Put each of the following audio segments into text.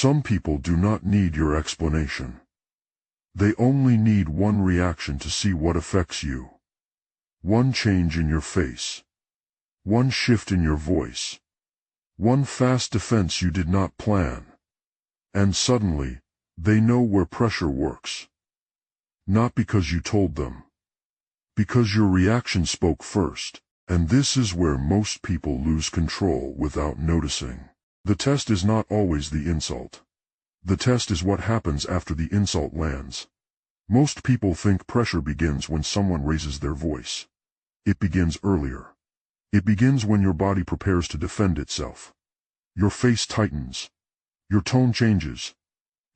Some people do not need your explanation. They only need one reaction to see what affects you. One change in your face. One shift in your voice. One fast defense you did not plan. And suddenly, they know where pressure works. Not because you told them. Because your reaction spoke first. And this is where most people lose control without noticing. The test is not always the insult. The test is what happens after the insult lands. Most people think pressure begins when someone raises their voice. It begins earlier. It begins when your body prepares to defend itself. Your face tightens. Your tone changes.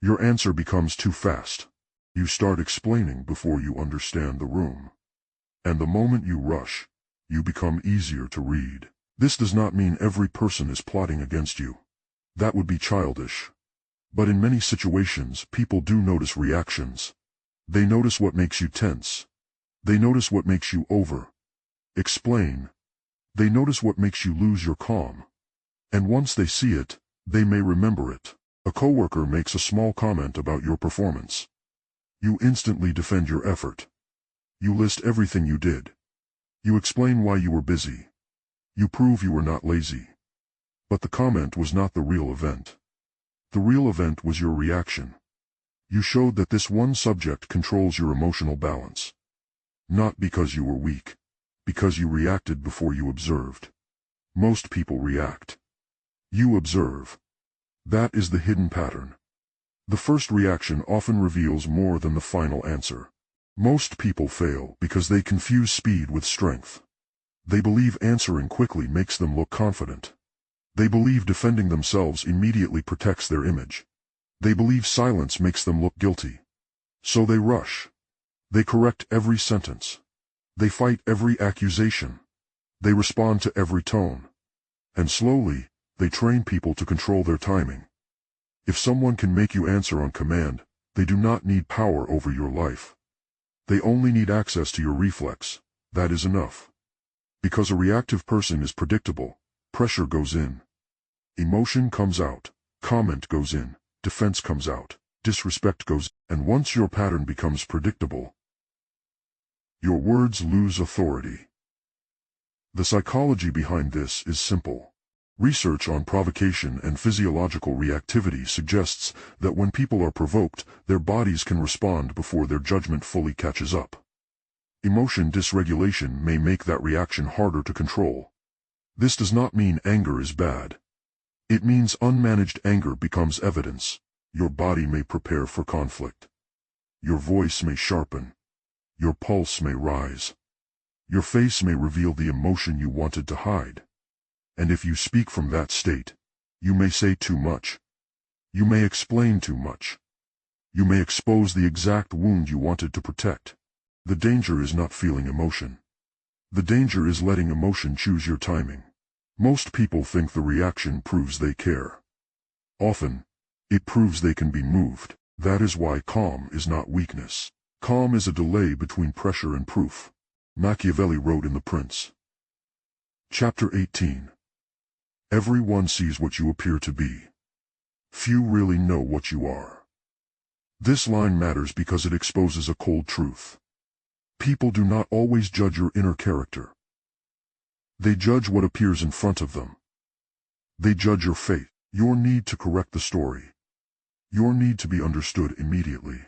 Your answer becomes too fast. You start explaining before you understand the room. And the moment you rush, you become easier to read. This does not mean every person is plotting against you. That would be childish. But in many situations, people do notice reactions. They notice what makes you tense. They notice what makes you explain. They notice what makes you lose your calm. And once they see it, they may remember it. A coworker makes a small comment about your performance. You instantly defend your effort. You list everything you did. You explain why you were busy. You prove you were not lazy. But the comment was not the real event. The real event was your reaction. You showed that this one subject controls your emotional balance. Not because you were weak. Because you reacted before you observed. Most people react. You observe. That is the hidden pattern. The first reaction often reveals more than the final answer. Most people fail because they confuse speed with strength. They believe answering quickly makes them look confident. They believe defending themselves immediately protects their image. They believe silence makes them look guilty. So they rush. They correct every sentence. They fight every accusation. They respond to every tone. And slowly, they train people to control their timing. If someone can make you answer on command, they do not need power over your life. They only need access to your reflex. That is enough. Because a reactive person is predictable, pressure goes in. Emotion comes out, comment goes in, defense comes out, disrespect goes in. And once your pattern becomes predictable, your words lose authority. The psychology behind this is simple. Research on provocation and physiological reactivity suggests that when people are provoked, their bodies can respond before their judgment fully catches up. Emotion dysregulation may make that reaction harder to control. This does not mean anger is bad. It means unmanaged anger becomes evidence. Your body may prepare for conflict. Your voice may sharpen. Your pulse may rise. Your face may reveal the emotion you wanted to hide. And if you speak from that state, you may say too much. You may explain too much. You may expose the exact wound you wanted to protect. The danger is not feeling emotion. The danger is letting emotion choose your timing. Most people think the reaction proves they care. Often, it proves they can be moved. That is why calm is not weakness. Calm is a delay between pressure and proof. Machiavelli wrote in The Prince. Chapter 18. Everyone sees what you appear to be. Few really know what you are. This line matters because it exposes a cold truth. People do not always judge your inner character. They judge what appears in front of them. They judge your faith, your need to correct the story, your need to be understood immediately.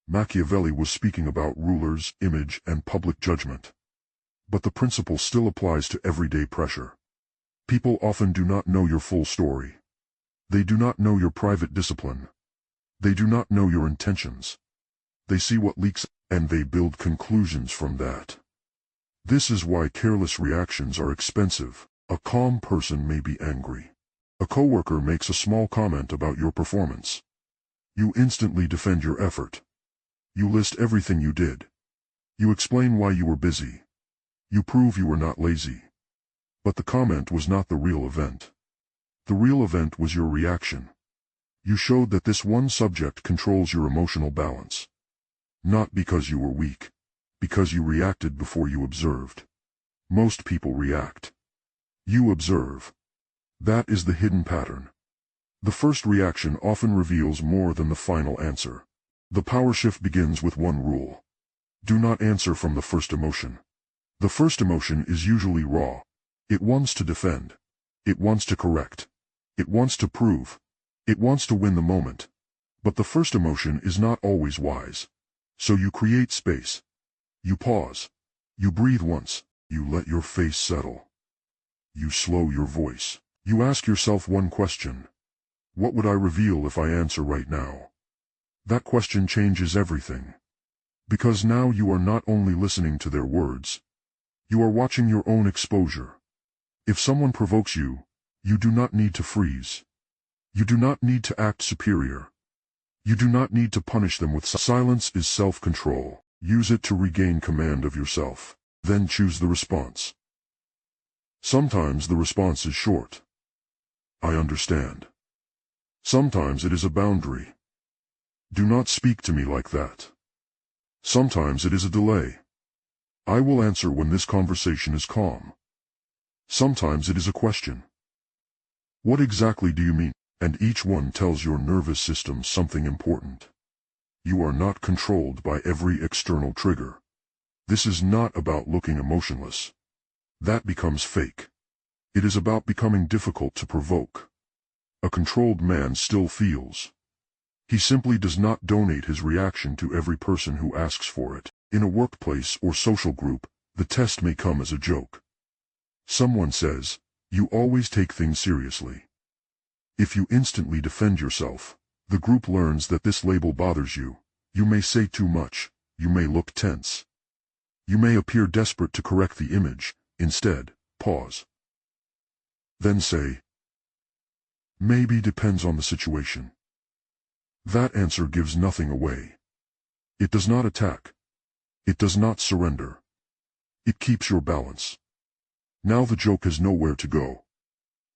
Machiavelli was speaking about rulers, image, and public judgment. But the principle still applies to everyday pressure. People often do not know your full story. They do not know your private discipline. They do not know your intentions. They see what leaks, and they build conclusions from that. This is why careless reactions are expensive. A calm person may be angry. A coworker makes a small comment about your performance. You instantly defend your effort. You list everything you did. You explain why you were busy. You prove you were not lazy. But the comment was not the real event. The real event was your reaction. You showed that this one subject controls your emotional balance. Not because you were weak. Because you reacted before you observed. Most people react. You observe. That is the hidden pattern. The first reaction often reveals more than the final answer. The power shift begins with one rule. Do not answer from the first emotion. The first emotion is usually raw. It wants to defend. It wants to correct. It wants to prove. It wants to win the moment. But the first emotion is not always wise. So you create space. You pause. You breathe once. You let your face settle. You slow your voice. You ask yourself one question. What would I reveal if I answer right now? That question changes everything. Because now you are not only listening to their words. You are watching your own exposure. If someone provokes you, you do not need to freeze. You do not need to act superior. You do not need to punish them with silence is self-control. Use it to regain command of yourself. Then choose the response. Sometimes the response is short. I understand. Sometimes it is a boundary. Do not speak to me like that. Sometimes it is a delay. I will answer when this conversation is calm. Sometimes it is a question. What exactly do you mean? And each one tells your nervous system something important. You are not controlled by every external trigger. This is not about looking emotionless. That becomes fake. It is about becoming difficult to provoke. A controlled man still feels. He simply does not donate his reaction to every person who asks for it. In a workplace or social group, the test may come as a joke. Someone says, "You always take things seriously." If you instantly defend yourself, the group learns that this label bothers you. You may say too much. You may look tense. You may appear desperate to correct the image. Instead, pause. Then say, "Maybe depends on the situation." That answer gives nothing away. It does not attack. It does not surrender. It keeps your balance. Now the joke has nowhere to go.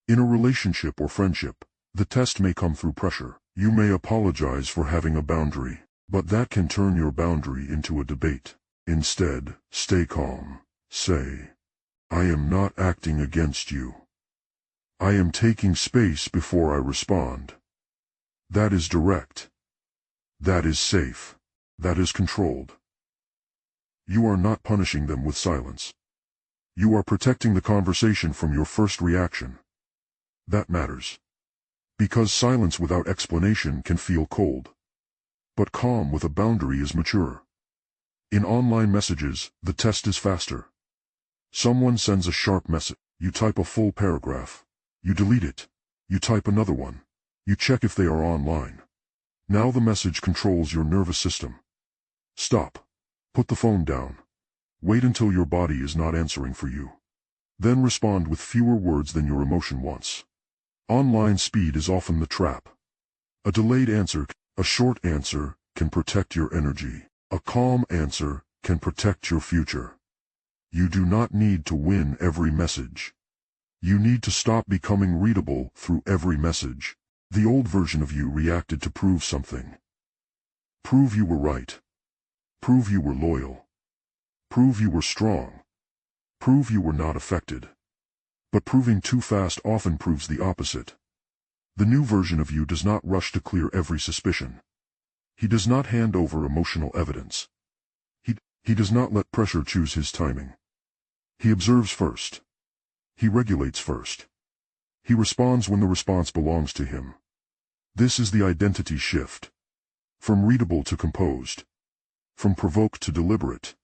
In a relationship or friendship, the test may come through pressure. You may apologize for having a boundary, but that can turn your boundary into a debate. Instead, stay calm. Say, "I am not acting against you. I am taking space before I respond." That is direct. That is safe. That is controlled. You are not punishing them with silence. You are protecting the conversation from your first reaction. That matters. Because silence without explanation can feel cold. But calm with a boundary is mature. In online messages, the test is faster. Someone sends a sharp message. You type a full paragraph. You delete it. You type another one. You check if they are online. Now the message controls your nervous system. Stop. Put the phone down. Wait until your body is not answering for you. Then respond with fewer words than your emotion wants. Online speed is often the trap. A delayed answer, a short answer, can protect your energy. A calm answer can protect your future. You do not need to win every message. You need to stop becoming readable through every message. The old version of you reacted to prove something. Prove you were right. Prove you were loyal. Prove you were strong. Prove you were not affected. But proving too fast often proves the opposite. The new version of you does not rush to clear every suspicion. He does not hand over emotional evidence. He does not let pressure choose his timing. He observes first. He regulates first. He responds when the response belongs to him. This is the identity shift. From readable to composed. From provoked to deliberate.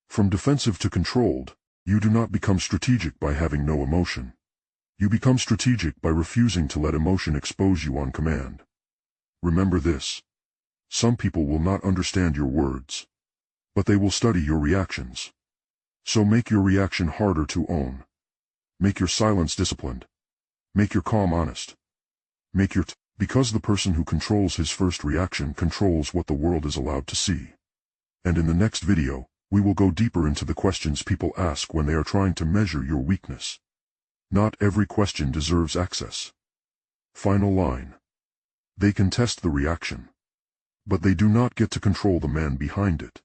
From defensive to controlled. You do not become strategic by having no emotion. You become strategic by refusing to let emotion expose you on command. Remember this. Some people will not understand your words. But they will study your reactions. So make your reaction harder to own. Make your silence disciplined. Make your calm honest. Make your because the person who controls his first reaction controls what the world is allowed to see. And in the next video, we will go deeper into the questions people ask when they are trying to measure your weakness. Not every question deserves access. Final line. They can test the reaction. But they do not get to control the man behind it.